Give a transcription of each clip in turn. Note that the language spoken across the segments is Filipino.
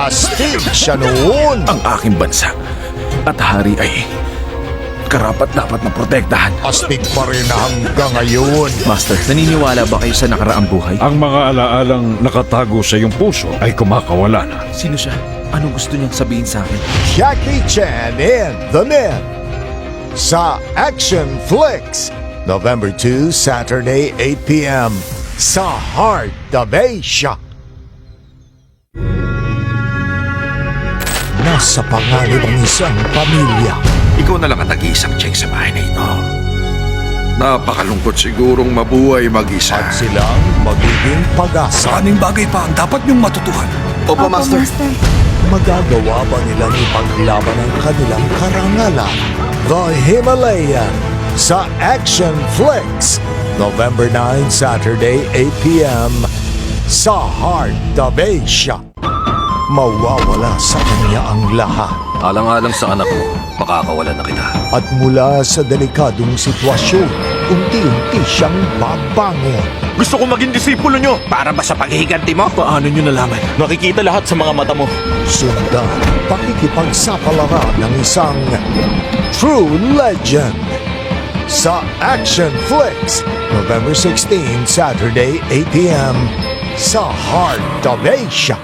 astig siya noon. Ang aking bansa at hari ay karapat-dapat na protektahan. Astig pa rin hanggang ngayon. Master, naniniwala ba kayo sa nakaraang buhay? Ang mga alaalang nakatago sa iyong puso ay kumakawala na. Sino siya? Anong gusto niyang sabihin sa akin? Jackie Chan in The Men sa Action Flicks, November 2, Saturday, 8 p.m. sa Heart of Asia. Nasa panganib ang isang pamilya. Ikaw na lang ang nag-iisang Cheng sa bahay na ito. Napakalungkot sigurong mabuhay mag-isa. At silang magiging pag-asa. Maraming bagay pa ang dapat niyong matutuhan. Opo, Master. Magagawa ba nilang ipaglaban ang kanilang karangalan? The Himalayan sa Action Flicks, November 9, Saturday, 8 p.m. sa Heart of Asia. Mawawala sa kanya ang lahat. Alang-alang sa anak mo, makakawalan na kita. At mula sa delikadong sitwasyon, unti-unti siyang babangon. Gusto ko maging disipulo nyo. Para ba sa paghihiganti mo? Paano niyo nalaman? Makikita lahat sa mga mata mo. Sundan, pakikipagsapalaran ng isang true legend sa Action Flicks, November 16, Saturday, 8 p.m. sa Heart of Asia.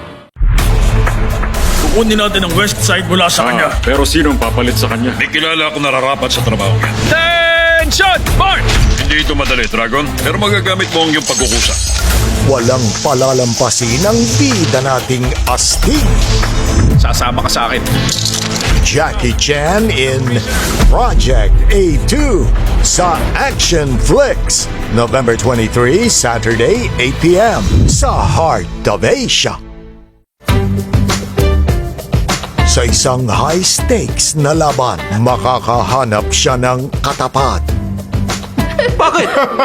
Kukunin natin ang west side mula sa kanya. Pero sinong papalit sa kanya? May kilala ako nararapat sa trabaho niya. Tension! March! Hindi ito madali, Dragon. Pero magagamit mo ang iyong pagkukusa. Walang palalampasin ang bida nating astig. Sasama ka sa akin. Jackie Chan in Project A2 sa Action Flicks, November 23, Saturday, 8 p.m. sa Heart of Asia. Sa isang high-stakes na laban, makakahanap siya ng katapat.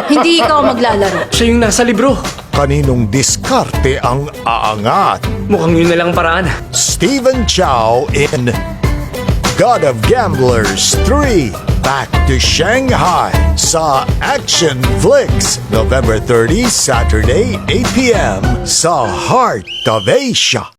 Hindi ikaw maglalaro. Siya yung nasa libro. Kaninong diskarte ang aangat? Mukhang yun na lang paraan. Stephen Chow in God of Gamblers 3, Back to Shanghai sa Action Flicks, November 30, Saturday, 8 p.m. sa Heart of Asia.